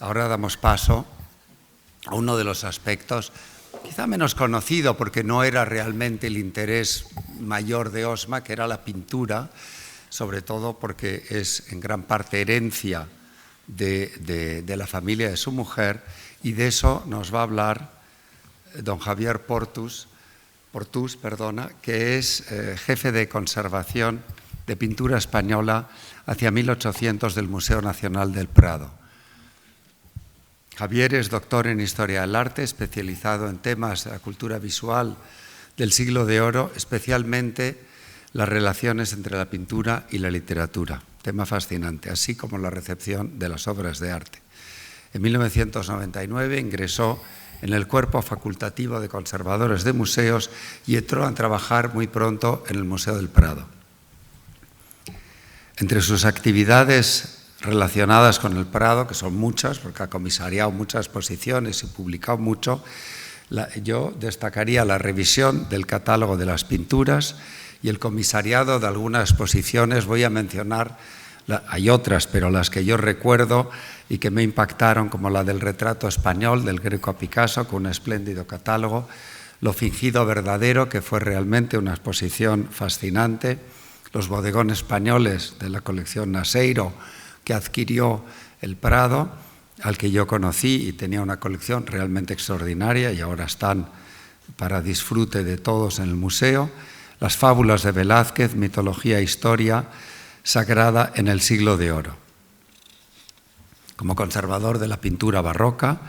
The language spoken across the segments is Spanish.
ahora damos paso a uno de los aspectos quizá menos conocido, porque no era realmente el interés mayor de Osma, que era la pintura, sobre todo porque es en gran parte herencia de la familia de su mujer, y de eso nos va a hablar don Javier Portús, que es jefe de conservación de pintura española hacia 1800 del Museo Nacional del Prado. Javier es doctor en Historia del Arte, especializado en temas de la cultura visual del Siglo de Oro, especialmente las relaciones entre la pintura y la literatura, tema fascinante, así como la recepción de las obras de arte. En 1999 ingresó en el Cuerpo Facultativo de Conservadores de Museos y entró a trabajar muy pronto en el Museo del Prado. Entre sus actividades relacionadas con el Prado, que son muchas, porque ha comisariado muchas exposiciones y publicado mucho, yo destacaría la revisión del catálogo de las pinturas y el comisariado de algunas exposiciones. Voy a mencionar, hay otras, pero las que yo recuerdo y que me impactaron, como la del retrato español del Greco a Picasso, con un espléndido catálogo, Lo fingido verdadero, que fue realmente una exposición fascinante, los bodegones españoles de la colección Naseiro, que adquirió el Prado, al que yo conocí y tenía una colección realmente extraordinaria y ahora están para disfrute de todos en el museo, las fábulas de Velázquez, mitología e historia sagrada en el Siglo de Oro. Como conservador de la pintura barroca,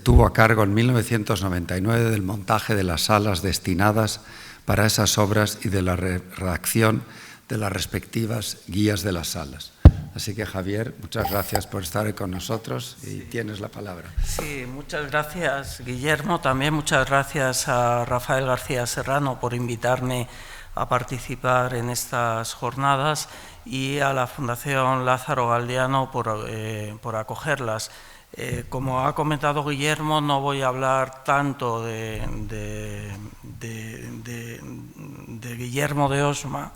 tuvo a cargo en 1999 del montaje de las salas destinadas para esas obras y de la redacción de las respectivas guías de las salas. Así que, Javier, muchas gracias por estar hoy con nosotros y tienes la palabra. Sí, muchas gracias, Guillermo. También muchas gracias a Rafael García Serrano por invitarme a participar en estas jornadas y a la Fundación Lázaro Galdiano por acogerlas. Como ha comentado Guillermo, no voy a hablar tanto de Guillermo de Osma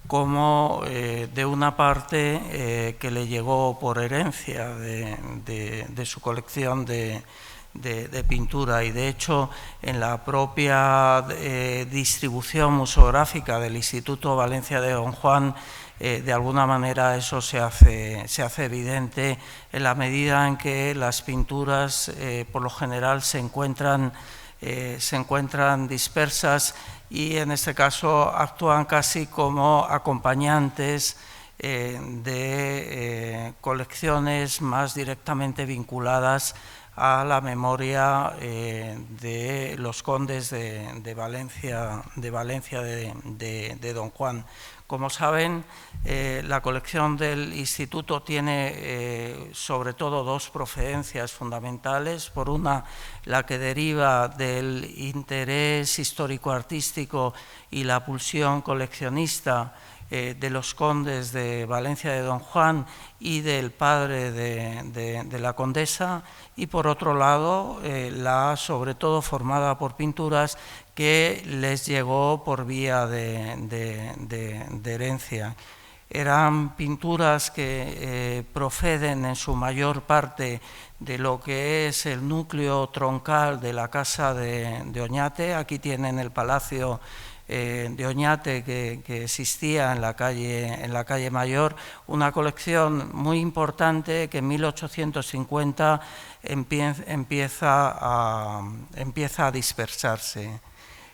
como de una parte que le llegó por herencia de su colección de pintura, y de hecho en la propia distribución museográfica del Instituto Valencia de Don Juan, de alguna manera eso se hace evidente en la medida en que las pinturas por lo general se encuentran dispersas y en este caso actúan casi como acompañantes de colecciones más directamente vinculadas a la memoria de los condes de Valencia de Don Juan. Como saben, la colección del Instituto tiene sobre todo dos procedencias fundamentales. Por una, la que deriva del interés histórico-artístico y la pulsión coleccionista de los condes de Valencia de Don Juan y del padre de la condesa, y por otro lado, la sobre todo formada por pinturas que les llegó por vía de herencia. Eran pinturas que proceden en su mayor parte de lo que es el núcleo troncal de la casa de Oñate. Aquí tienen el palacio de Oñate que existía en la calle Mayor, una colección muy importante que en 1850 empieza a dispersarse.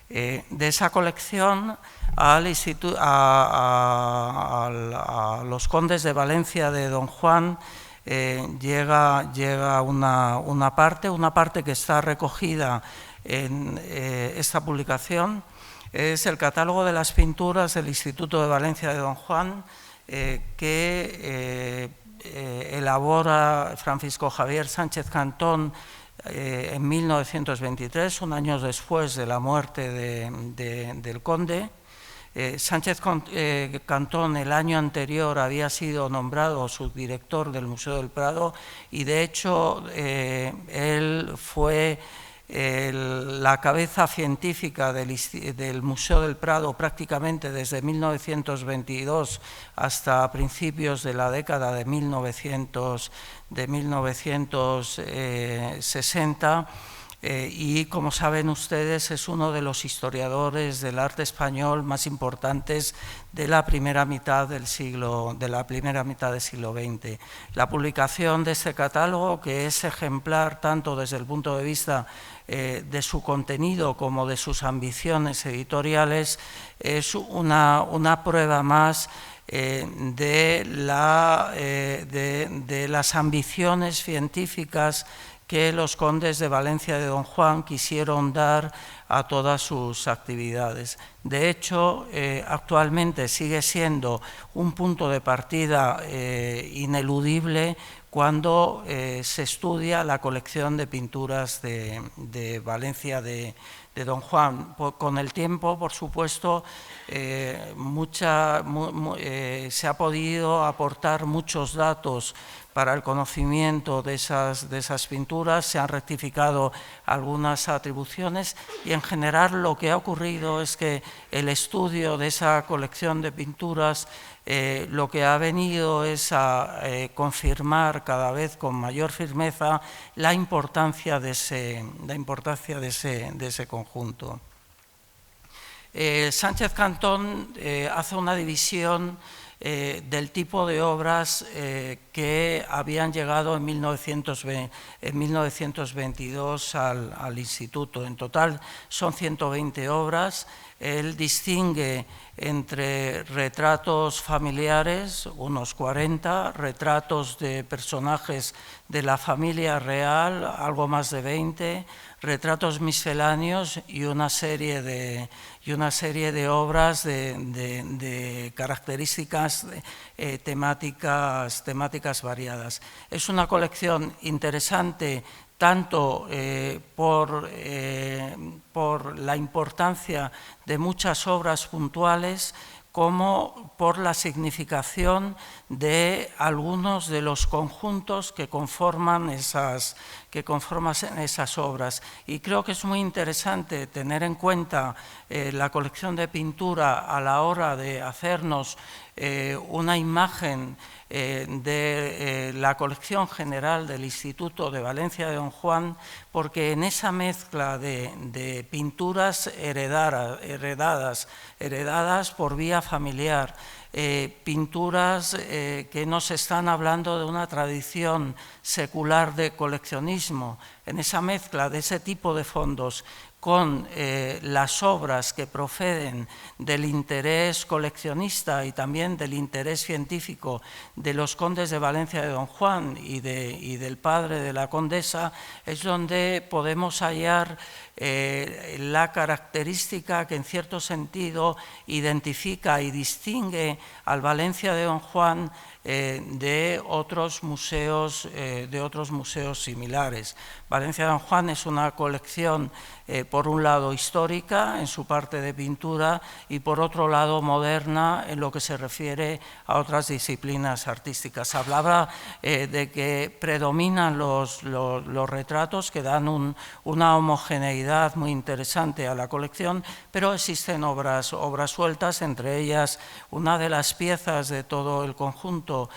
De esa colección a los condes de Valencia de Don Juan llega una parte que está recogida en esta publicación. Es el catálogo de las pinturas del Instituto de Valencia de Don Juan que elabora Francisco Javier Sánchez Cantón en 1923, un año después de la muerte del conde. Sánchez Cantón el año anterior había sido nombrado subdirector del Museo del Prado y de hecho él fue la cabeza científica del Museo del Prado prácticamente desde 1922 hasta principios de la década de 1960. Y como saben ustedes, es uno de los historiadores del arte español más importantes de la primera mitad del siglo XX. La publicación de este catálogo, que es ejemplar tanto desde el punto de vista de su contenido como de sus ambiciones editoriales, es una prueba más de las ambiciones científicas que los condes de Valencia de Don Juan quisieron dar a todas sus actividades. De hecho, actualmente sigue siendo un punto de partida ineludible cuando se estudia la colección de pinturas de Valencia de Don Juan. Con el tiempo, por supuesto, se ha podido aportar muchos datos para el conocimiento de esas pinturas, se han rectificado algunas atribuciones y en general lo que ha ocurrido es que el estudio de esa colección de pinturas lo que ha venido es a confirmar cada vez con mayor firmeza la importancia de ese conjunto. Sánchez Cantón hace una división del tipo de obras que habían llegado en 1922 al instituto. En total son 120 obras. Él distingue entre retratos familiares, unos 40, retratos de personajes de la familia real, algo más de 20, retratos misceláneos y una serie de obras de características temáticas variadas. Es una colección interesante tanto por la importancia de muchas obras puntuales como por la significación de algunos de los conjuntos que conforman esas obras. Y creo que es muy interesante tener en cuenta la colección de pintura a la hora de hacernos una imagen de la colección general del Instituto de Valencia de Don Juan, porque en esa mezcla de pinturas heredadas por vía familiar, pinturas que nos están hablando de una tradición secular de coleccionismo, en esa mezcla de ese tipo de fondos con las obras que proceden del interés coleccionista y también del interés científico de los condes de Valencia de Don Juan y del padre de la condesa, es donde podemos hallar la característica que en cierto sentido identifica y distingue al Valencia de Don Juan de otros museos similares. Valencia de Don Juan es una colección, por un lado histórica en su parte de pintura y por otro lado moderna en lo que se refiere a otras disciplinas artísticas. Hablaba de que predominan los retratos que dan una homogeneidad muy interesante a la colección, pero existen obras sueltas, entre ellas una de las piezas de todo el conjunto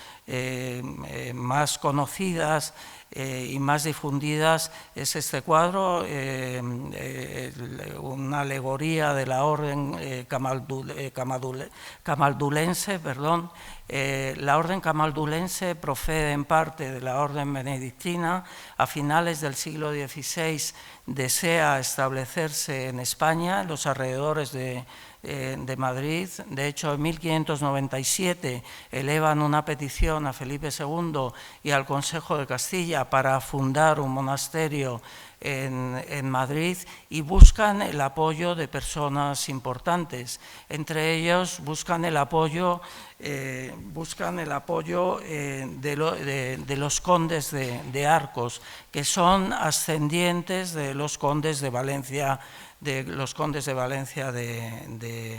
más conocidas y más difundidas es este cuadro, una alegoría de la orden camaldulense. La orden camaldulense procede en parte de la orden benedictina. A finales del siglo XVI desea establecerse en España, en los alrededores de Madrid. De hecho, en 1597 elevan una petición a Felipe II y al Consejo de Castilla para fundar un monasterio en Madrid y buscan el apoyo de personas importantes. Entre ellos buscan el apoyo de los condes de Arcos, que son ascendientes de los condes de Valencia de los condes de Valencia de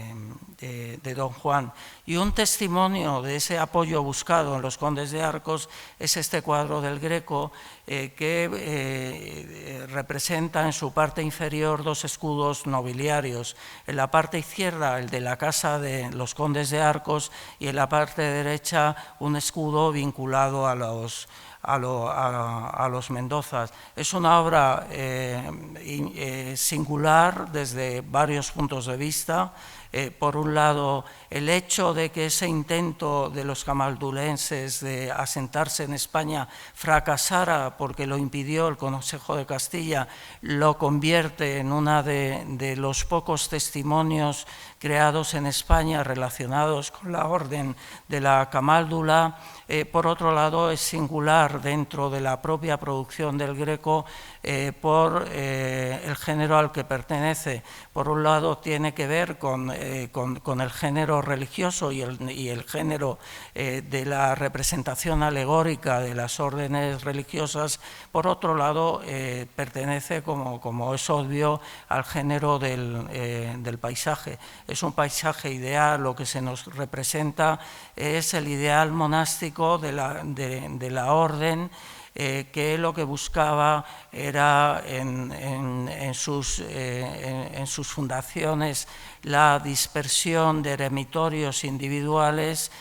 Don Juan. Y un testimonio de ese apoyo buscado en los condes de Arcos es este cuadro del Greco, que representa en su parte inferior dos escudos nobiliarios. En la parte izquierda el de la casa de los condes de Arcos y en la parte derecha un escudo vinculado a los Mendozas. Es una obra singular desde varios puntos de vista. Por un lado, el hecho de que ese intento de los camaldulenses de asentarse en España fracasara porque lo impidió el Consejo de Castilla, lo convierte en uno de los pocos testimonios creados en España relacionados con la orden de la camáldula. Por otro lado, es singular dentro de la propia producción del Greco por el género al que pertenece. Por un lado, tiene que ver con el género religioso y el género de la representación alegórica de las órdenes religiosas. Por otro lado, pertenece, como es obvio, al género del paisaje. Es un paisaje ideal. Lo que se nos representa es el ideal monástico de la orden, que lo que buscaba era en sus fundaciones la dispersión de eremitorios individuales,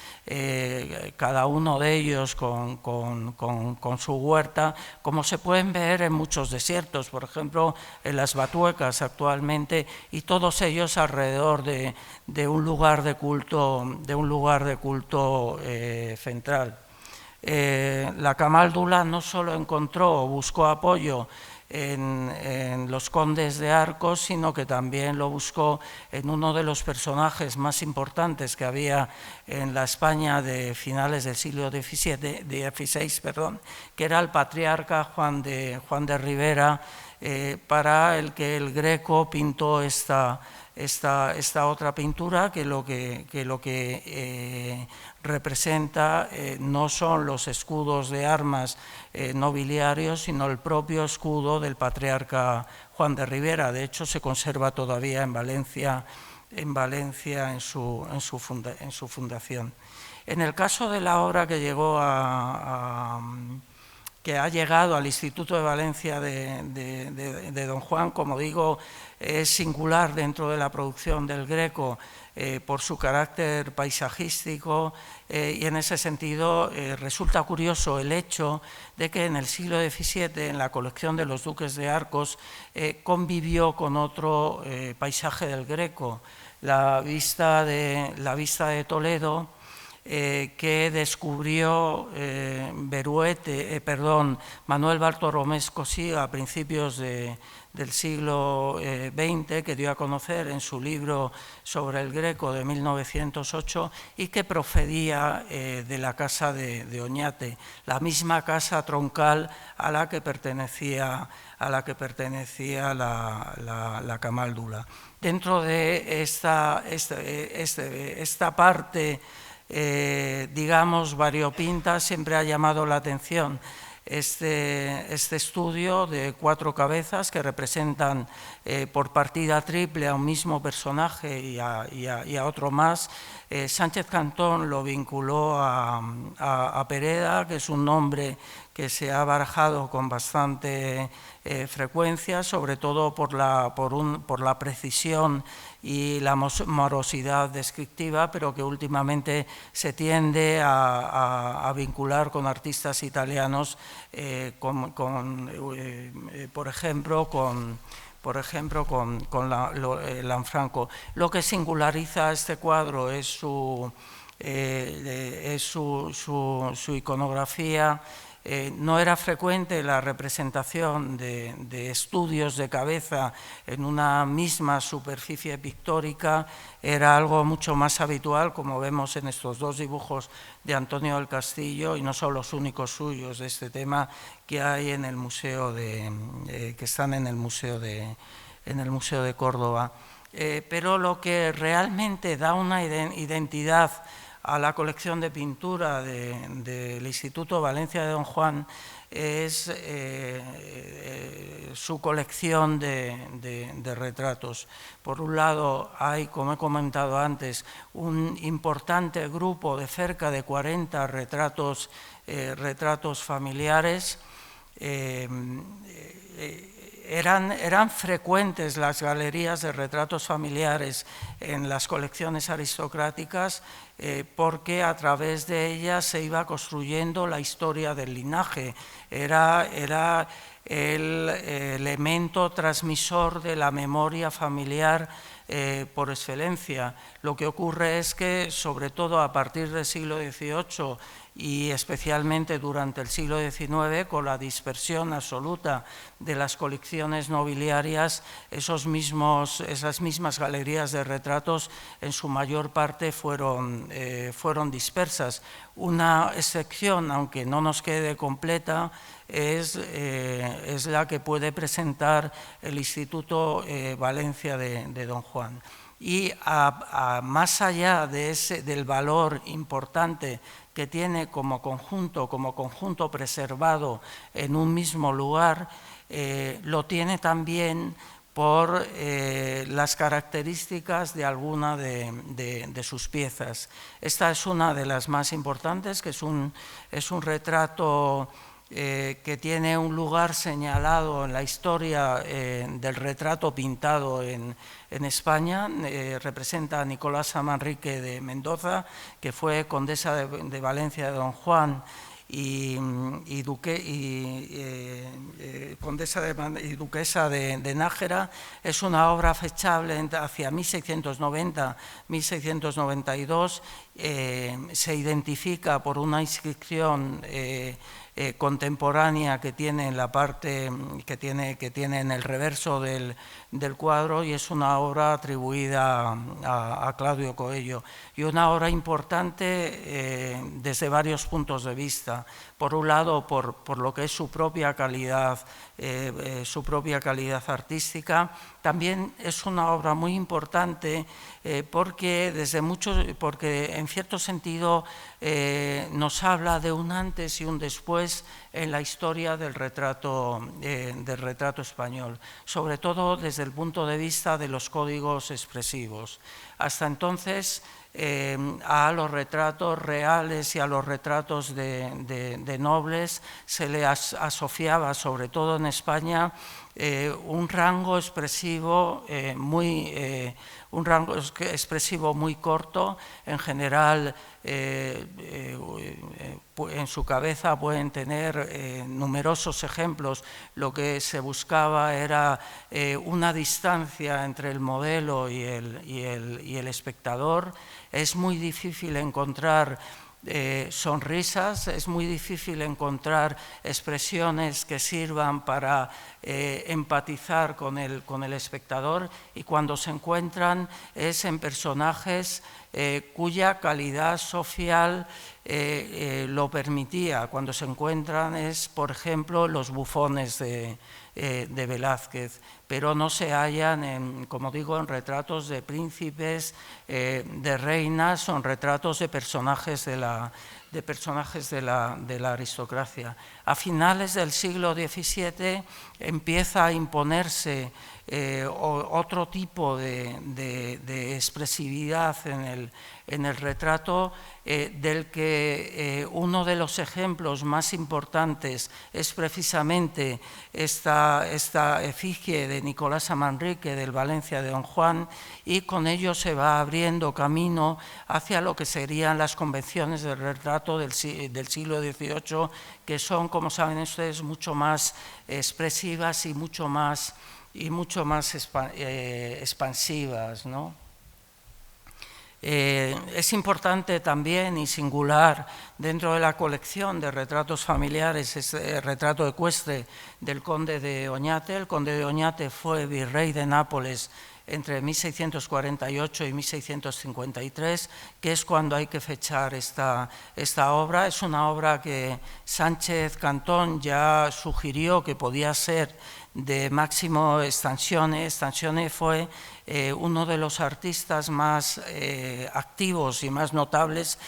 cada uno de ellos con su huerta, como se pueden ver en muchos desiertos, por ejemplo en las Batuecas actualmente, y todos ellos alrededor de un lugar de culto, central. La camáldula no solo encontró o buscó apoyo en los condes de Arcos, sino que también lo buscó en uno de los personajes más importantes que había en la España de finales del siglo XVI, que era el patriarca Juan de Ribera, para el que el Greco pintó esta otra pintura, que lo que representa no son los escudos de armas nobiliarios, sino el propio escudo del patriarca Juan de Ribera. De hecho, se conserva todavía en Valencia en su fundación. En el caso de la obra que que ha llegado al Instituto de Valencia de Don Juan, como digo, es singular dentro de la producción del Greco por su carácter paisajístico, y en ese sentido resulta curioso el hecho de que en el siglo XVII, en la colección de los duques de Arcos, convivió con otro paisaje del Greco, la vista de Toledo, que descubrió Manuel Bartolomé Cosí a principios del siglo XX, que dio a conocer en su libro sobre el Greco de 1908, y que procedía de la casa de Oñate, la misma casa troncal a la que pertenecía la camáldula. Dentro de esta parte digamos variopinta, siempre ha llamado la atención este estudio de 4 cabezas que representan por partida triple a un mismo personaje y a otro más. Sánchez Cantón lo vinculó a Pereda, que es un nombre que se ha barajado con bastante frecuencia, sobre todo por la precisión y la morosidad descriptiva, pero que últimamente se tiende a vincular con artistas italianos, por ejemplo, con Lanfranco. Lo que singulariza este cuadro es su iconografía. No era frecuente la representación de estudios de cabeza en una misma superficie pictórica, era algo mucho más habitual, como vemos en estos 2 dibujos de Antonio del Castillo, y no son los únicos suyos de este tema que hay en el museo que están en el museo de Córdoba. Pero lo que realmente da una identidad a la colección de pintura del Instituto Valencia de Don Juan es su colección de retratos. Por un lado hay, como he comentado antes, un importante grupo de cerca de 40 retratos familiares. Eran frecuentes las galerías de retratos familiares en las colecciones aristocráticas porque a través de ellas se iba construyendo la historia del linaje. Era el elemento transmisor de la memoria familiar por excelencia. Lo que ocurre es que, sobre todo a partir del siglo XVIII y especialmente durante el siglo XIX, con la dispersión absoluta de las colecciones nobiliarias, esas mismas galerías de retratos en su mayor parte fueron dispersas. Una excepción, aunque no nos quede completa, es la que puede presentar el Instituto Valencia de Don Juan. Y más allá del valor importante que tiene como conjunto preservado en un mismo lugar, lo tiene también por las características de alguna de sus piezas. Esta es una de las más importantes, que es un retrato que tiene un lugar señalado en la historia del retrato pintado en España. Representa a Nicolasa Manrique de Mendoza, que fue condesa de Valencia de Don Juan y duquesa de Nájera. Es una obra fechable hacia 1690-1692. Se identifica por una inscripción contemporánea que tiene en la parte que tiene en el reverso del cuadro, y es una obra atribuida a Claudio Coello, y una obra importante desde varios puntos de vista. Por un lado, por lo que es su propia calidad artística. También es una obra muy importante porque en cierto sentido nos habla de un antes y un después en la historia del retrato español, sobre todo desde el punto de vista de los códigos expresivos. Hasta entonces, a los retratos reales y a los retratos de nobles se le asociaba, sobre todo en España, un rango expresivo muy corto. En general, en su cabeza pueden tener numerosos ejemplos. Lo que se buscaba era una distancia entre el modelo y el espectador. Es muy difícil encontrar sonrisas, es muy difícil encontrar expresiones que sirvan para empatizar con el espectador, y cuando se encuentran es en personajes cuya calidad social lo permitía. Cuando se encuentran es, por ejemplo, los bufones de Velázquez, pero no se hallan, como digo, en retratos de príncipes, de reinas, o en retratos de personajes de la aristocracia. A finales del siglo XVII empieza a imponerse otro tipo de expresividad en el retrato, del que uno de los ejemplos más importantes es precisamente esta efigie de Nicolasa Manrique del Valencia de Don Juan, y con ello se va abriendo camino hacia lo que serían las convenciones de retrato del siglo XVIII, que son, como saben ustedes, mucho más expresivas y mucho más expansivas, ¿no? Es importante también y singular dentro de la colección de retratos familiares este retrato ecuestre del conde de Oñate. El conde de Oñate fue virrey de Nápoles entre 1648 y 1653, que es cuando hay que fechar esta obra. Es una obra que Sánchez Cantón ya sugirió que podía ser de Máximo Stanzione. Stanzione fue uno de los artistas más activos y más notables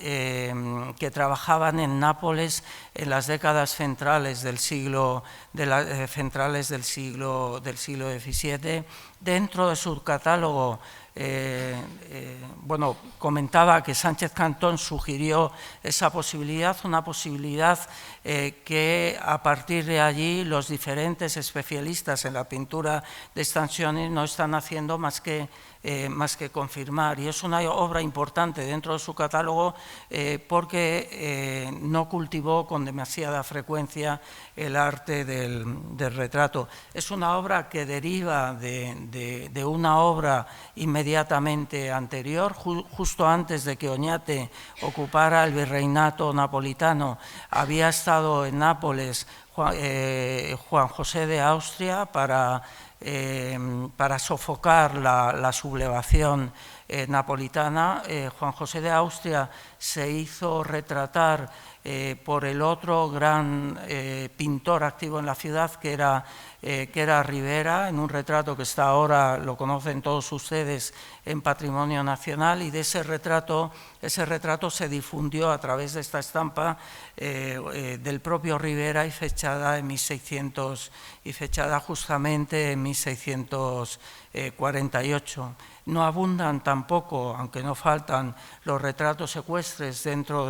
que trabajaban en Nápoles en las décadas centrales del siglo XVII. Dentro de su catálogo, bueno, comentaba que Sánchez Cantón sugirió esa posibilidad, una posibilidad que a partir de allí los diferentes especialistas en la pintura de Stanzione no están haciendo más que confirmar, y es una obra importante dentro de su catálogo porque no cultivó con demasiada frecuencia el arte del retrato. Es una obra que deriva de una obra inmediatamente anterior, justo antes de que Oñate ocupara el virreinato napolitano. Había estado en Nápoles Juan José de Austria para sofocar la sublevación napolitana. Juan José de Austria se hizo retratar por el otro gran pintor activo en la ciudad, que era Rivera, en un retrato que está ahora, lo conocen todos ustedes, en Patrimonio Nacional, y de ese retrato se difundió a través de esta estampa del propio Rivera y fechada justamente en 1648. No abundan tampoco, aunque no faltan, los retratos ecuestres dentro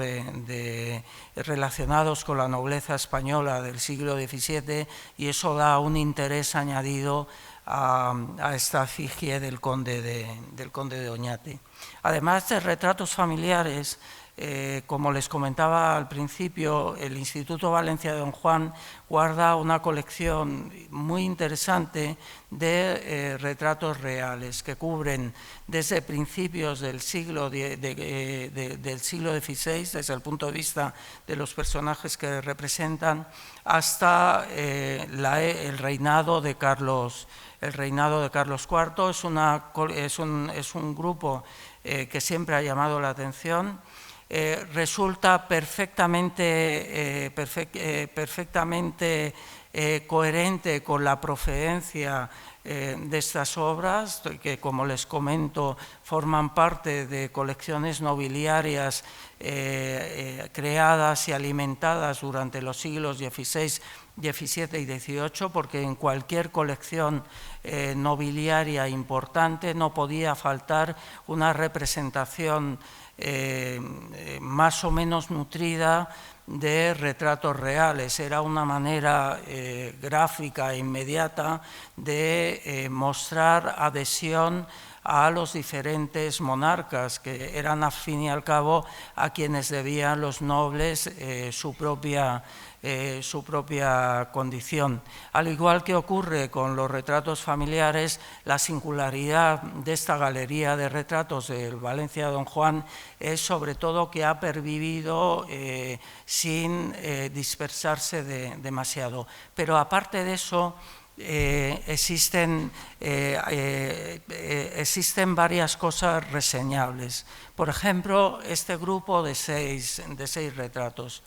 relacionados con la nobleza española del siglo XVII, y eso da un interés añadido a esta efigie del conde de Oñate. Además de retratos familiares, como les comentaba al principio, el Instituto Valencia de Don Juan guarda una colección muy interesante de retratos reales que cubren desde principios del siglo XVI, desde el punto de vista de los personajes que representan, hasta el reinado de Carlos IV. Es un grupo que siempre ha llamado la atención. Resulta perfectamente coherente con la procedencia de estas obras, que, como les comento, forman parte de colecciones nobiliarias creadas y alimentadas durante los siglos XVI, XVII y XVIII, porque en cualquier colección nobiliaria importante no podía faltar una representación más o menos nutrida de retratos reales. Era una manera gráfica e inmediata de mostrar adhesión a los diferentes monarcas, que eran, al fin y al cabo, a quienes debían los nobles su propia condición. Al igual que ocurre con los retratos familiares, la singularidad de esta galería de retratos del Valencia de Don Juan es sobre todo que ha pervivido sin dispersarse demasiado. Pero aparte de eso, existen varias cosas reseñables. Por ejemplo, este grupo de seis retratos.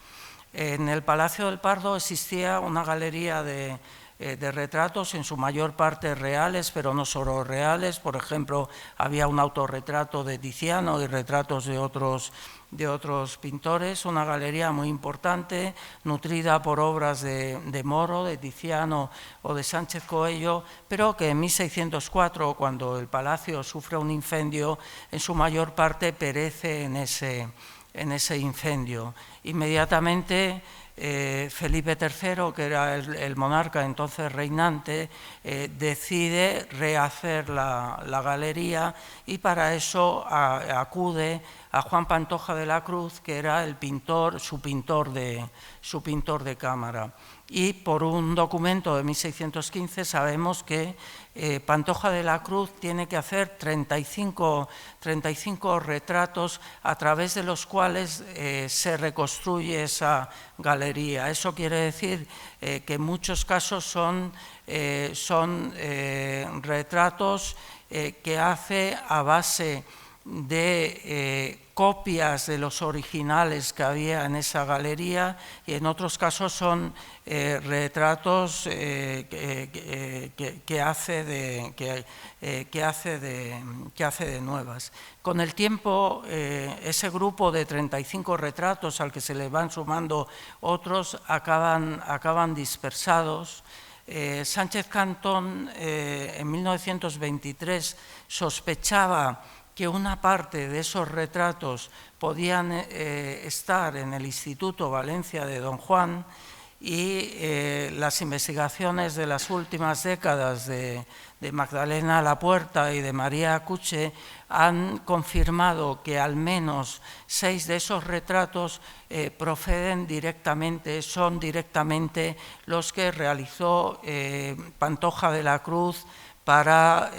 En el Palacio del Pardo existía una galería de retratos, en su mayor parte reales, pero no solo reales. Por ejemplo, había un autorretrato de Tiziano y retratos de otros pintores. Una galería muy importante, nutrida por obras de Moro, de Tiziano o de Sánchez Coello, pero que en 1604, cuando el palacio sufre un incendio, en su mayor parte perece en ese incendio. Inmediatamente Felipe III, que era el monarca entonces reinante, decide rehacer la galería, y para eso acude a Juan Pantoja de la Cruz, que era su pintor de cámara. Y por un documento de 1615 sabemos que Pantoja de la Cruz tiene que hacer 35 retratos a través de los cuales se reconstruye esa galería. Eso quiere decir que en muchos casos son retratos que hace a base de copias de los originales que había en esa galería, y en otros casos son retratos que hace de nuevas. Con el tiempo, ese grupo de 35 retratos al que se le van sumando otros acaban dispersados. Sánchez Cantón en 1923 sospechaba que una parte de esos retratos podían estar en el Instituto Valencia de Don Juan, y las investigaciones de las últimas décadas de Magdalena Lapuerta y de María Cuche han confirmado que al menos 6 de esos retratos proceden directamente, son directamente los que realizó Pantoja de la Cruz para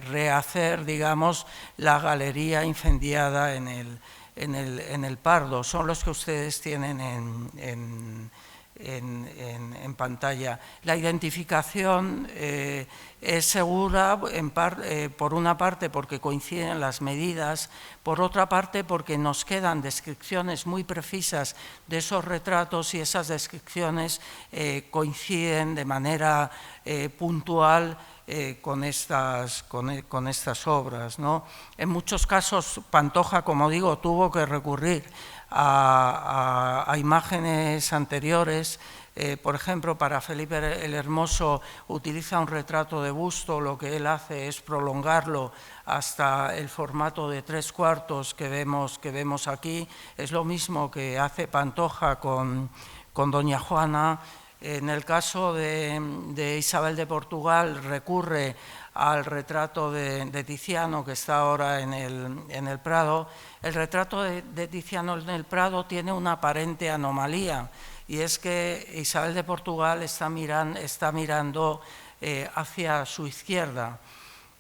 rehacer, digamos, la galería incendiada en el Pardo. Son los que ustedes tienen en pantalla. La identificación es segura, por una parte porque coinciden las medidas, por otra parte porque nos quedan descripciones muy precisas de esos retratos, y esas descripciones coinciden de manera puntual con estas obras, ¿no? En muchos casos Pantoja, como digo, tuvo que recurrir a imágenes anteriores. Por ejemplo, para Felipe el Hermoso utiliza un retrato de busto, lo que él hace es prolongarlo hasta el formato de 3/4 que vemos aquí. Es lo mismo que hace Pantoja con Doña Juana. En el caso de Isabel de Portugal recurre al retrato de Tiziano, que está ahora en el Prado. El retrato de Tiziano en el Prado tiene una aparente anomalía, y es que Isabel de Portugal está mirando hacia su izquierda.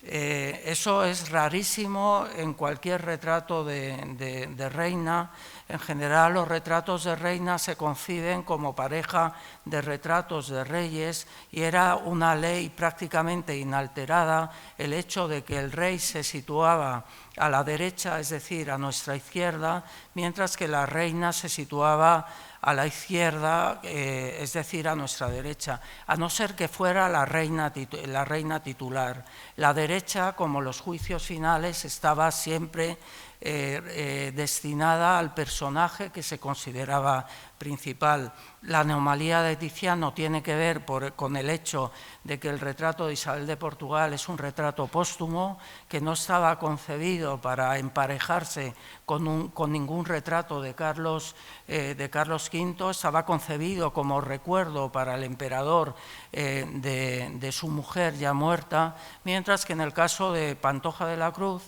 Eso es rarísimo en cualquier retrato de reina. En general, los retratos de reina se conciben como pareja de retratos de reyes, y era una ley prácticamente inalterada el hecho de que el rey se situaba a la derecha, es decir, a nuestra izquierda, mientras que la reina se situaba a la izquierda, es decir, a nuestra derecha, a no ser que fuera la reina titular. La derecha, como los juicios finales, estaba siempre destinada al personaje que se consideraba principal. La anomalía de Tiziano tiene que ver con el hecho de que el retrato de Isabel de Portugal es un retrato póstumo, que no estaba concebido para emparejarse con ningún retrato de Carlos V, estaba concebido como recuerdo para el emperador de su mujer ya muerta, mientras que en el caso de Pantoja de la Cruz,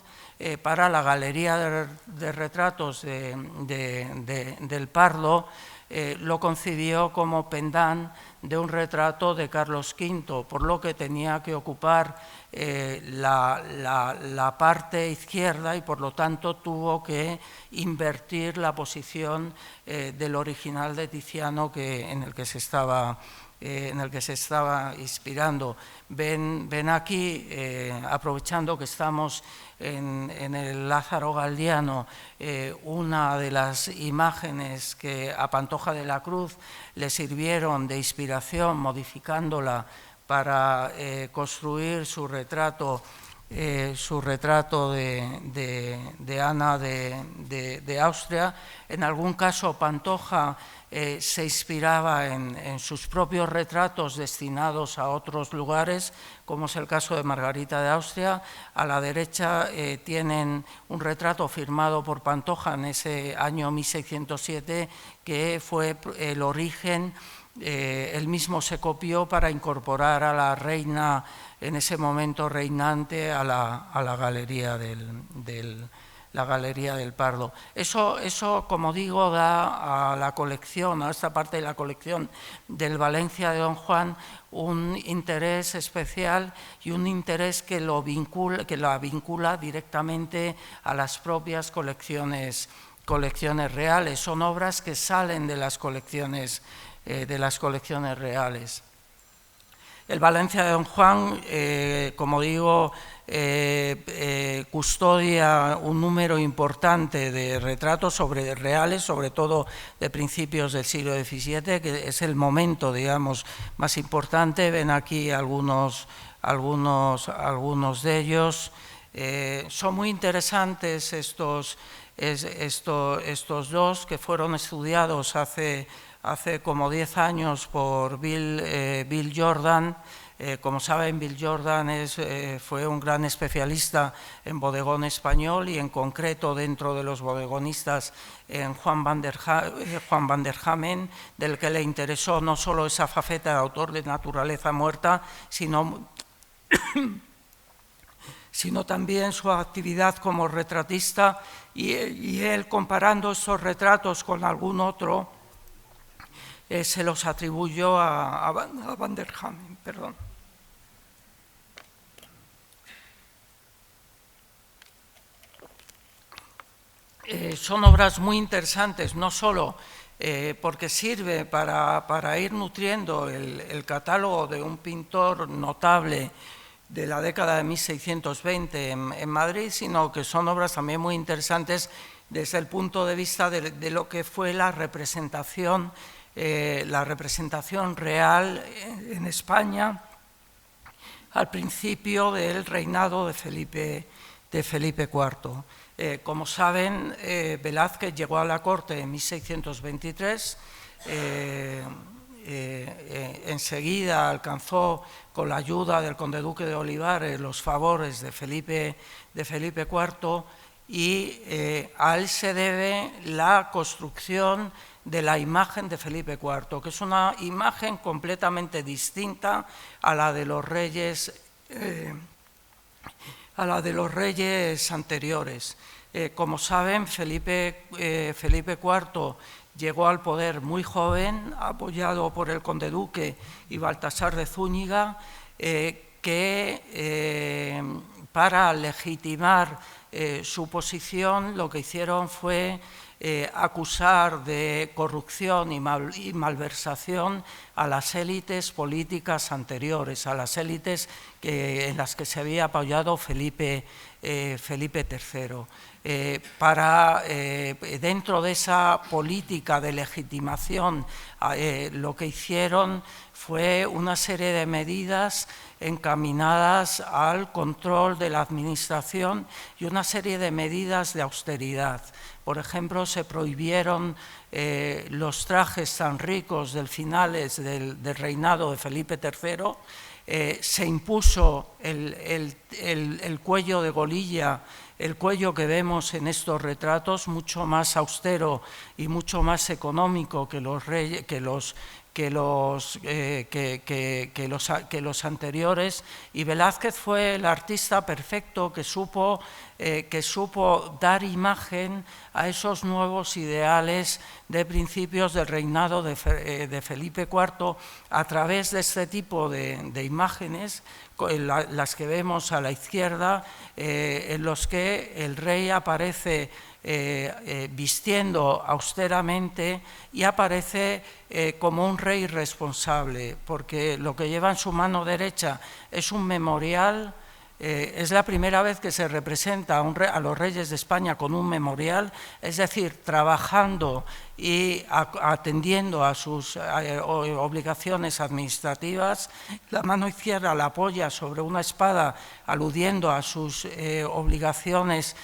para la galería de retratos del Pardo, lo concibió como pendant de un retrato de Carlos V, por lo que tenía que ocupar la parte izquierda, y por lo tanto tuvo que invertir la posición del original de Tiziano en el que se estaba inspirando. Ven aquí, aprovechando que estamos en el Lázaro Galdiano, una de las imágenes que a Pantoja de la Cruz le sirvieron de inspiración, modificándola para construir su retrato de Ana de Austria. En algún caso Pantoja se inspiraba en sus propios retratos destinados a otros lugares, como es el caso de Margarita de Austria. A la derecha tienen un retrato firmado por Pantoja en ese año 1607, que fue el origen. Él mismo se copió para incorporar a la reina, en ese momento reinante, a la galería del Pardo. Eso, como digo, da a la colección, a esta parte de la colección del Valencia de Don Juan, un interés especial, y un interés que la vincula directamente a las propias colecciones reales. Son obras que salen de las colecciones reales. El Valencia de Don Juan, como digo, custodia un número importante de retratos reales, sobre todo de principios del siglo XVII, que es el momento, digamos, más importante. Ven aquí algunos de ellos. Son muy interesantes estos dos, que fueron estudiados hace como 10 años por Bill Jordan. Como saben, Bill Jordan fue un gran especialista en bodegón español y en concreto dentro de los bodegonistas en Juan van der Hamen, del que le interesó no solo esa faceta de autor de naturaleza muerta, sino también su actividad como retratista, y él, comparando estos retratos con algún otro, se los atribuyó a van der Hamen. Perdón. Son obras muy interesantes, no solo porque sirve para ir nutriendo el catálogo de un pintor notable de la década de 1620 en Madrid, sino que son obras también muy interesantes desde el punto de vista de lo que fue la representación real en España al principio del reinado de Felipe IV. Como saben, Velázquez llegó a la corte en 1623, enseguida alcanzó, con la ayuda del conde duque de Olivares, los favores de Felipe IV, y a él se debe la construcción de la imagen de Felipe IV, que es una imagen completamente distinta a la de los reyes anteriores. Como saben, Felipe IV llegó al poder muy joven, apoyado por el conde duque y Baltasar de Zúñiga, que para legitimar su posición lo que hicieron fue acusar de corrupción y malversación a las élites políticas anteriores, a las élites en las que se había apoyado Felipe III. Dentro de esa política de legitimación, lo que hicieron fue una serie de medidas encaminadas al control de la administración y una serie de medidas de austeridad. Por ejemplo, se prohibieron los trajes tan ricos del finales del reinado de Felipe III, se impuso el cuello de golilla, el cuello que vemos en estos retratos, mucho más austero y mucho más económico que los anteriores, y Velázquez fue el artista perfecto que supo dar imagen a esos nuevos ideales de principios del reinado de Felipe IV a través de este tipo de imágenes, las que vemos a la izquierda, en los que el rey aparece vistiendo austeramente y aparece como un rey responsable, porque lo que lleva en su mano derecha es un memorial. Es la primera vez que se representa a los reyes de España con un memorial, es decir, trabajando y atendiendo a sus obligaciones administrativas. La mano izquierda la apoya sobre una espada, aludiendo a sus obligaciones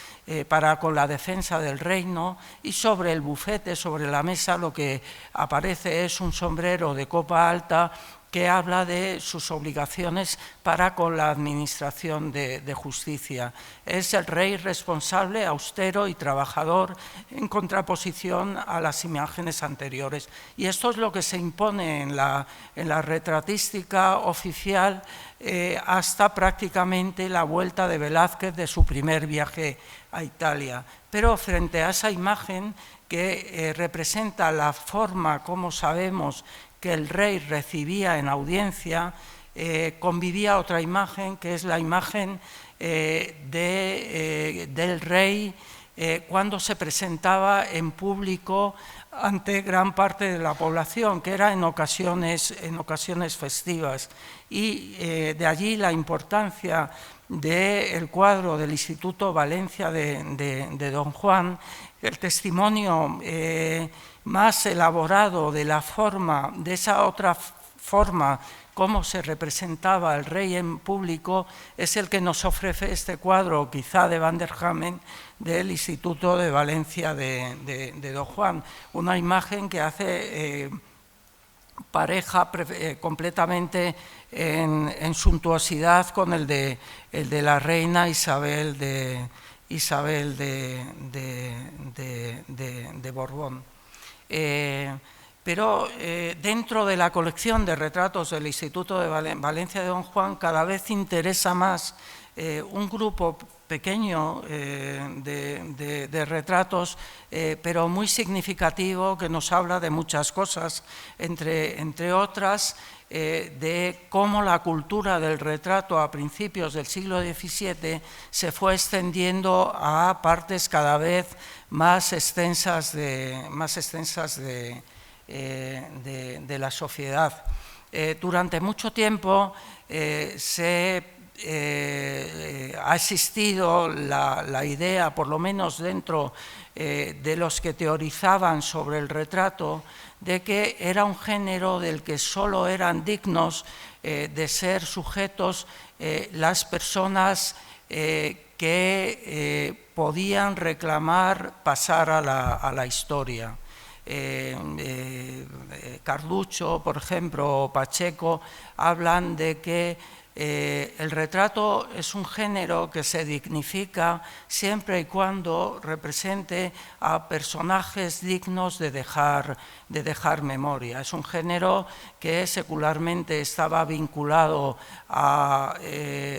con la defensa del reino, y sobre el bufete, sobre la mesa, lo que aparece es un sombrero de copa alta que habla de sus obligaciones para con la administración de justicia. Es el rey responsable, austero y trabajador, en contraposición a las imágenes anteriores. Y esto es lo que se impone en la retratística oficial hasta prácticamente la vuelta de Velázquez de su primer viaje a Italia. Pero frente a esa imagen que representa la forma como sabemos que el rey recibía en audiencia, convivía otra imagen, que es la imagen del rey cuando se presentaba en público ante gran parte de la población, que era en ocasiones festivas. Y de allí la importancia del cuadro del Instituto Valencia de Don Juan, el testimonio más elaborado de la forma, de esa otra forma, cómo se representaba el rey en público, es el que nos ofrece este cuadro, quizá de Van der Hamen, del Instituto de Valencia de Don Juan. Una imagen que hace pareja completamente en suntuosidad con el de la reina Isabel de Borbón. Pero dentro de la colección de retratos del Instituto de Valencia de Don Juan cada vez interesa más un grupo pequeño de retratos, pero muy significativo, que nos habla de muchas cosas, entre otras, de cómo la cultura del retrato a principios del siglo XVII se fue extendiendo a partes cada vez más extensas de la sociedad. Durante mucho tiempo ha existido la idea, por lo menos dentro de los que teorizaban sobre el retrato, de que era un género del que solo eran dignos de ser sujetos las personas que podían reclamar pasar a la historia. Carducho, por ejemplo, o Pacheco, hablan de que el retrato es un género que se dignifica siempre y cuando represente a personajes dignos de dejar memoria. Es un género que secularmente estaba vinculado a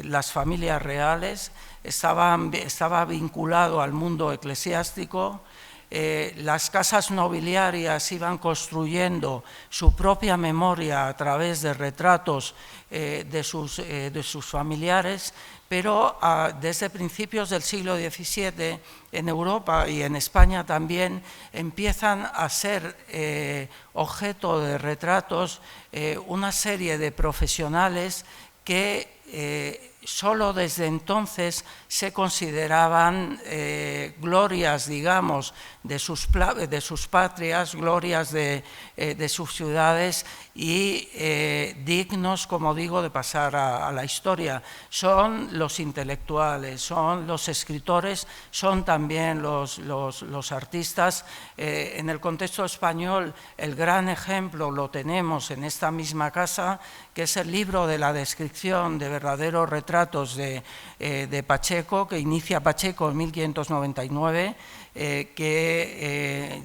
las familias reales, estaba vinculado al mundo eclesiástico. Las casas nobiliarias iban construyendo su propia memoria a través de retratos de sus familiares, pero desde principios del siglo XVII en Europa y en España también empiezan a ser objeto de retratos una serie de profesionales que solo desde entonces se consideraban glorias, digamos, de sus patrias, glorias de sus ciudades y dignos, como digo, de pasar a la historia. Son los intelectuales, son los escritores, son también los artistas. En el contexto español, el gran ejemplo lo tenemos en esta misma casa, que es el libro de la descripción de verdaderos retratos de Pacheco, que inicia Pacheco en 1599, que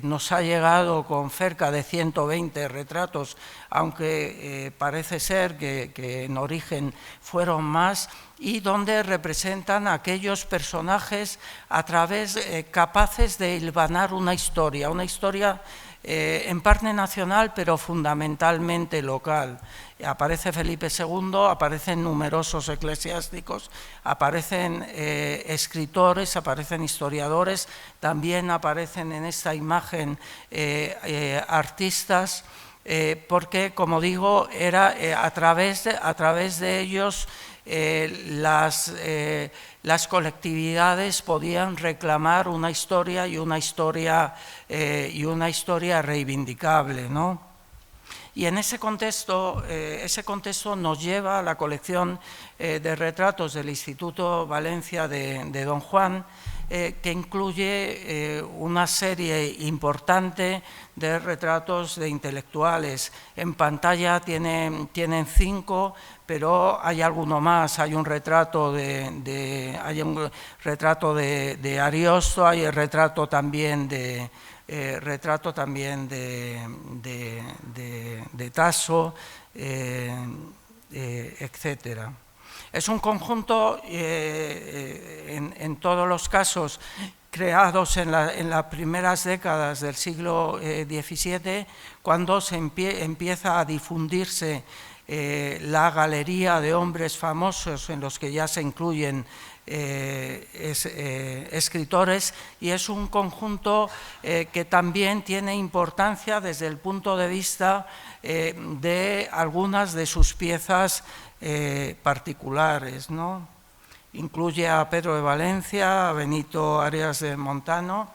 nos ha llegado con cerca de 120 retratos, aunque parece ser que en origen fueron más, y donde representan a aquellos personajes capaces de hilvanar una historia en parte nacional, pero fundamentalmente local. Aparece Felipe II, aparecen numerosos eclesiásticos, aparecen escritores, aparecen historiadores, también aparecen en esta imagen artistas, porque, como digo, era a través de ellos las colectividades podían reclamar una historia y una historia reivindicable, ¿no? Y en ese contexto nos lleva a la colección de retratos del Instituto Valencia de Don Juan, que incluye una serie importante de retratos de intelectuales. En pantalla tienen 5, pero hay alguno más. Hay un retrato de Ariosto, hay el retrato también de Tasso, etcétera. Es un conjunto, en todos los casos, creados en las primeras décadas del siglo XVII, cuando se empieza a difundirse la galería de hombres famosos en los que ya se incluyen escritores, y es un conjunto que también tiene importancia desde el punto de vista de algunas de sus piezas particulares, ¿no? Incluye a Pedro de Valencia, a Benito Arias de Montano.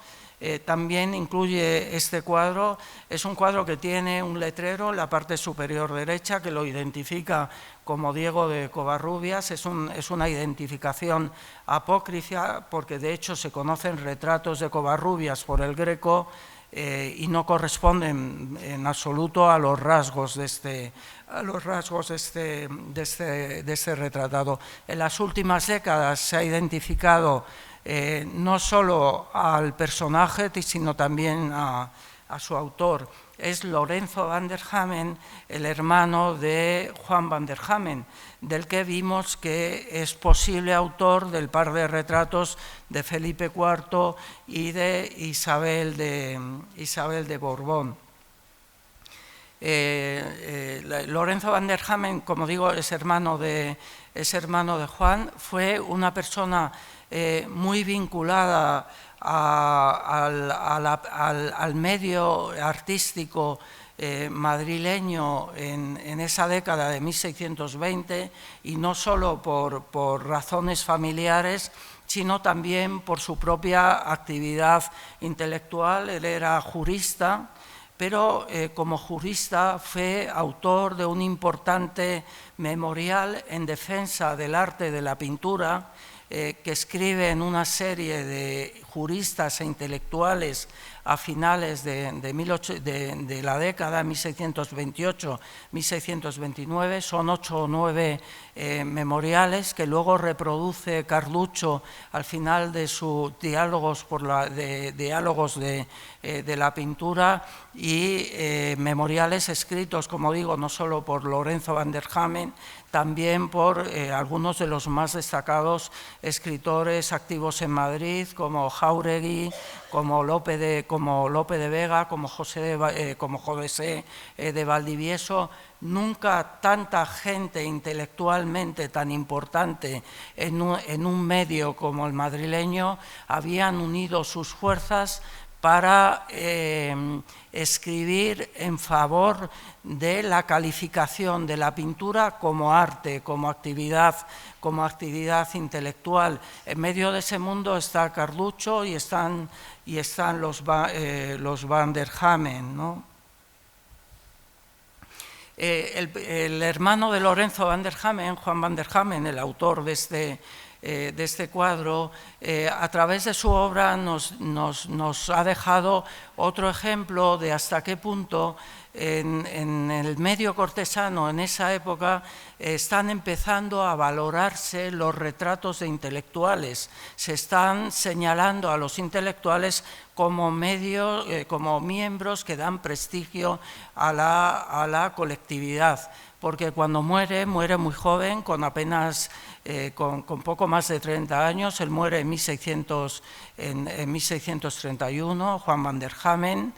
También incluye este cuadro. Es un cuadro que tiene un letrero en la parte superior derecha que lo identifica como Diego de Covarrubias. Es una identificación apócrifa porque de hecho se conocen retratos de Covarrubias por el Greco y no corresponden en absoluto a los rasgos de este retratado. En las últimas décadas se ha identificado no solo al personaje, sino también a su autor. Es Lorenzo van der Hamen, el hermano de Juan van der Hamen, del que vimos que es posible autor del par de retratos de Felipe IV y de Isabel de Borbón. Lorenzo van der Hamen, como digo, es hermano de Juan, fue una persona muy vinculada al medio artístico madrileño en esa década de 1620, y no solo por razones familiares, sino también por su propia actividad intelectual. Él era jurista, pero como jurista fue autor de un importante memorial en defensa del arte de la pintura, que escribe en una serie de juristas e intelectuales a finales de la década 1628-1629. Son 8 o 9 memoriales que luego reproduce Carducho al final de sus diálogos de la pintura, y memoriales escritos, como digo, no solo por Lorenzo van der Hamen, también por algunos de los más destacados escritores activos en Madrid, como Jáuregui, como Lope de Vega, como José de Valdivieso. Nunca tanta gente intelectualmente tan importante en un medio como el madrileño habían unido sus fuerzas para escribir en favor de la calificación de la pintura como arte, como actividad intelectual. En medio de ese mundo está Carducho y están los van der Hamen, ¿no? El hermano de Lorenzo van der Hamen, Juan van der Hamen, el autor de este cuadro, a través de su obra nos ha dejado otro ejemplo de hasta qué punto en el medio cortesano en esa época están empezando a valorarse los retratos de intelectuales. Se están señalando a los intelectuales como miembros que dan prestigio a la colectividad, porque cuando muere muy joven, con apenas con poco más de 30 años. Él muere en 1631, Juan van der Hamen.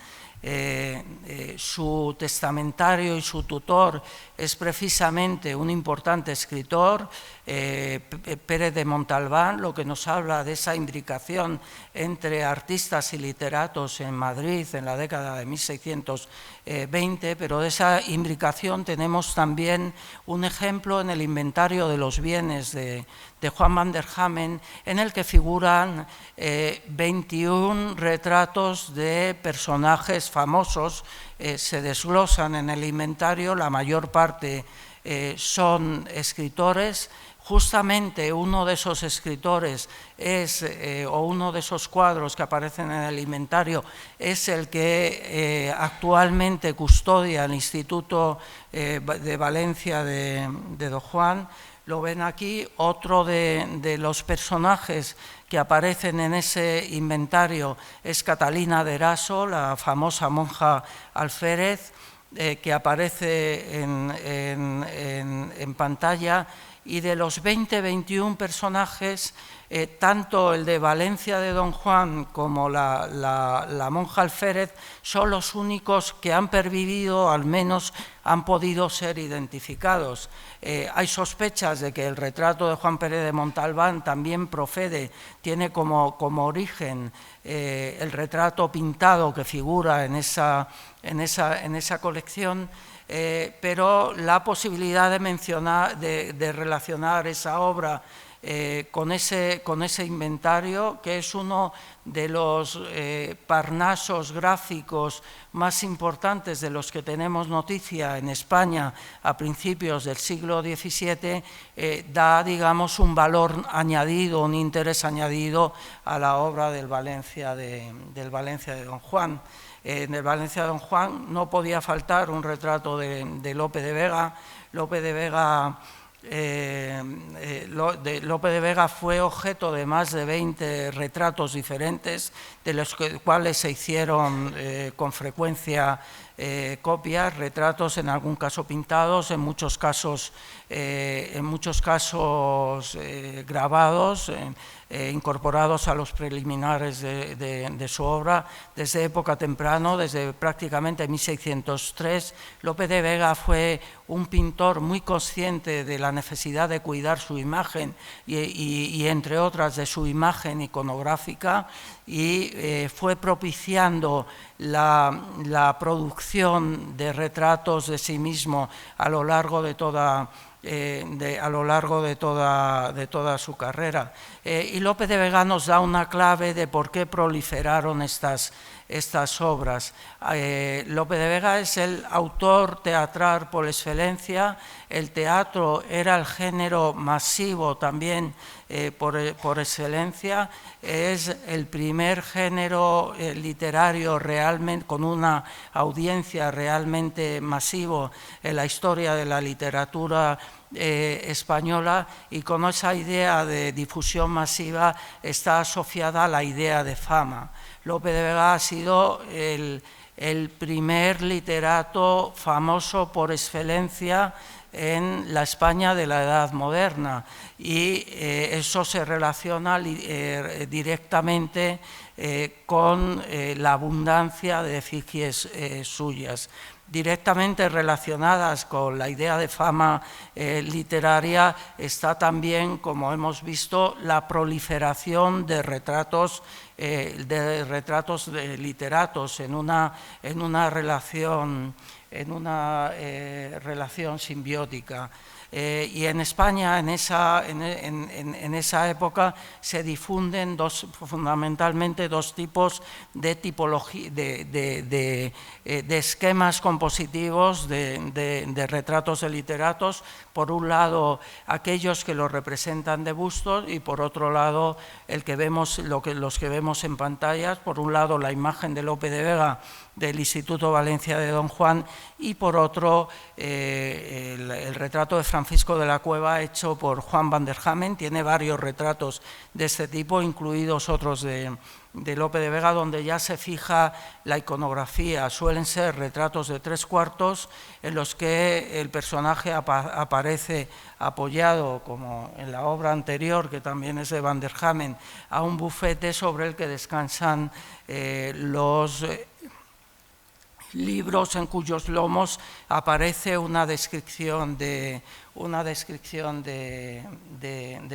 Su testamentario y su tutor es precisamente un importante escritor, Pérez de Montalbán, lo que nos habla de esa imbricación entre artistas y literatos en Madrid en la década de 1620, pero de esa imbricación tenemos también un ejemplo en el inventario de los bienes de Juan van der Hamen, en el que figuran 21 retratos de personajes famosos. Se desglosan en el inventario, la mayor parte son escritores. Justamente uno de esos escritores o uno de esos cuadros que aparecen en el inventario es el que actualmente custodia el Instituto de Valencia de Don Juan. Lo ven aquí. Otro de los personajes que aparecen en ese inventario es Catalina de Eraso, la famosa monja alférez, que aparece en pantalla, y de los 21 personajes, tanto el de Valencia de Don Juan como la monja Alférez son los únicos que han pervivido, al menos han podido ser identificados. Hay sospechas de que el retrato de Juan Pérez de Montalbán también procede, tiene como origen el retrato pintado que figura en esa colección, pero la posibilidad de mencionar, de relacionar esa obra con ese inventario, que es uno de los parnasos gráficos más importantes de los que tenemos noticia en España a principios del siglo XVII, da, digamos, un valor añadido, un interés añadido a la obra del Valencia de Don Juan. En el Valencia de Don Juan no podía faltar un retrato de Lope de Vega. Lope de Vega fue objeto de más de 20 retratos diferentes, de los cuales se hicieron con frecuencia copias, retratos en algún caso pintados, en muchos casos grabados, incorporados a los preliminares de su obra desde época temprano, desde prácticamente 1603. Lope de Vega fue un pintor muy consciente de la necesidad de cuidar su imagen y entre otras de su imagen iconográfica, y fue propiciando la producción de retratos de sí mismo a lo largo de toda su carrera. Y Lope de Vega nos da una clave de por qué proliferaron estas obras. Lope de Vega es el autor teatral por excelencia. El teatro era el género masivo también por excelencia. Es el primer género literario realmente con una audiencia realmente masivo en la historia de la literatura española, y con esa idea de difusión masiva está asociada la idea de fama. Lope de Vega ha sido el primer literato famoso por excelencia en la España de la Edad Moderna, y eso se relaciona directamente con la abundancia de efigies suyas. Directamente relacionadas con la idea de fama literaria está también, como hemos visto, la proliferación de retratos de literatos en una relación simbiótica. Y en España, en esa época, se difunden fundamentalmente dos tipos de tipología, de esquemas compositivos de retratos de literatos. Por un lado, aquellos que los representan de bustos, y por otro lado, los que vemos en pantallas. Por un lado, la imagen de Lope de Vega del Instituto Valencia de Don Juan, y por otro el retrato de Francisco de la Cueva hecho por Juan van der Hamen. Tiene varios retratos de este tipo, incluidos otros de Lope de Vega, donde ya se fija la iconografía. Suelen ser retratos de 3/4 en los que el personaje aparece apoyado, como en la obra anterior, que también es de van der Hamen, a un bufete sobre el que descansan los libros en cuyos lomos aparece una descripción de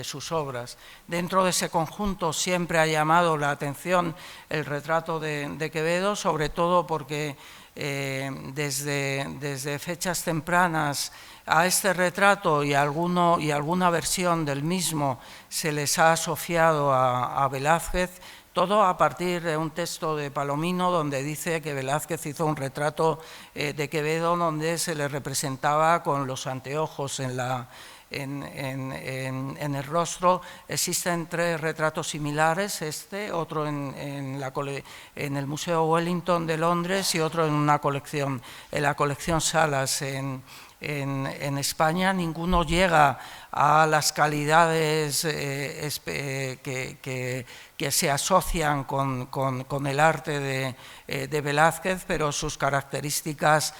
sus obras. Dentro de ese conjunto siempre ha llamado la atención el retrato de Quevedo, sobre todo porque desde fechas tempranas a este retrato y alguna versión del mismo se les ha asociado a Velázquez. Todo a partir de un texto de Palomino donde dice que Velázquez hizo un retrato de Quevedo donde se le representaba con los anteojos en el rostro. Existen 3 retratos similares, otro en el Museo Wellington de Londres y otro en la colección Salas en España. Ninguno llega a las calidades que se asocian con el arte de Velázquez, pero sus características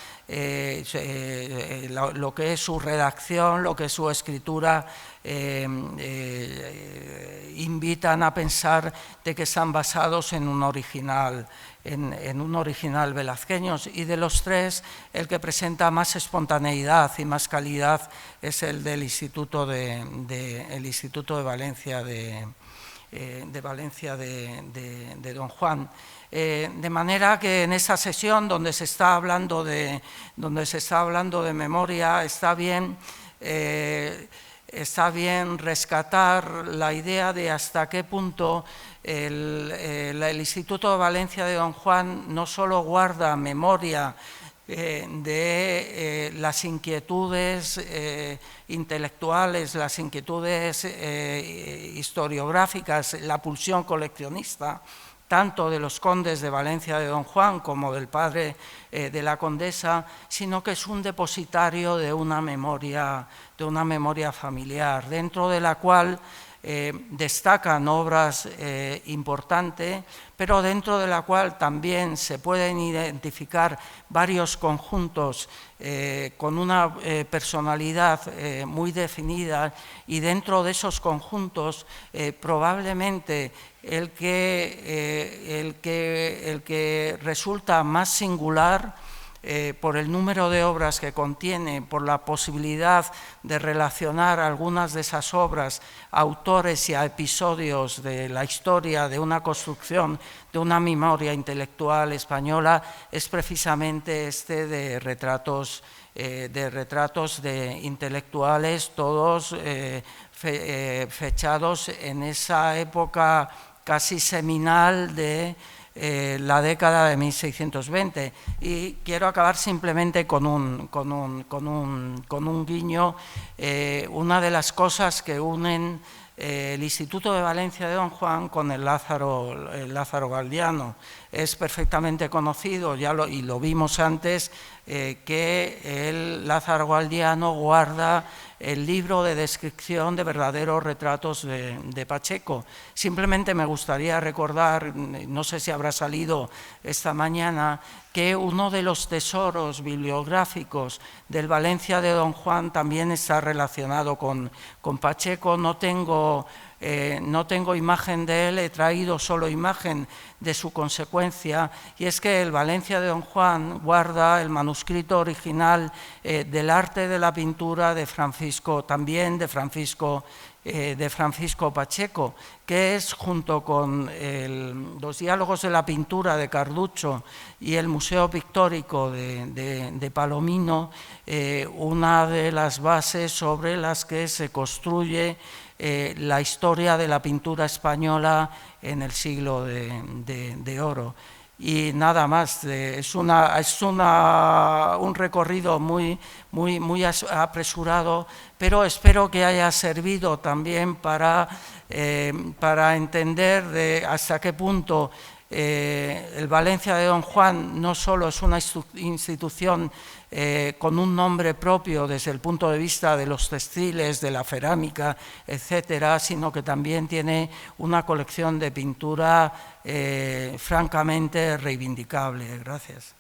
lo que es su redacción, lo que es su escritura, invitan a pensar de que están basados en un original velazqueño, y de los tres el que presenta más espontaneidad y más calidad es el del Instituto de Valencia de Don Juan. De manera que en esa sesión donde se está hablando de memoria está bien rescatar la idea de hasta qué punto el Instituto de Valencia de Don Juan no solo guarda memoria de las inquietudes intelectuales, las inquietudes historiográficas, la pulsión coleccionista, tanto de los condes de Valencia de Don Juan como del padre de la condesa, sino que es un depositario de una memoria familiar, dentro de la cual destacan obras importantes, pero dentro de la cual también se pueden identificar varios conjuntos con una personalidad muy definida, y dentro de esos conjuntos probablemente el que resulta más singular por el número de obras que contiene, por la posibilidad de relacionar algunas de esas obras a autores y a episodios de la historia de una construcción de una memoria intelectual española, es precisamente este de retratos de intelectuales, todos fechados en esa época casi seminal de la década de 1620. Y quiero acabar simplemente con un guiño. Una de las cosas que unen el Instituto de Valencia de Don Juan con el Lázaro Galdiano es perfectamente conocido, y lo vimos antes, que el Lázaro Galdiano guarda el libro de descripción de verdaderos retratos de Pacheco. Simplemente me gustaría recordar, no sé si habrá salido esta mañana, que uno de los tesoros bibliográficos del Valencia de Don Juan también está relacionado con Pacheco. No tengo imagen de él, he traído solo imagen de su consecuencia, y es que el Valencia de Don Juan guarda el manuscrito original del arte de la pintura de Francisco Pacheco, que es, junto con los diálogos de la pintura de Carducho y el Museo Pictórico de Palomino, una de las bases sobre las que se construye la historia de la pintura española en el siglo de oro. Y nada más, es un recorrido muy apresurado, pero espero que haya servido también para entender hasta qué punto el Valencia de Don Juan no solo es una institución con un nombre propio desde el punto de vista de los textiles, de la cerámica, etcétera, sino que también tiene una colección de pintura francamente reivindicable. Gracias.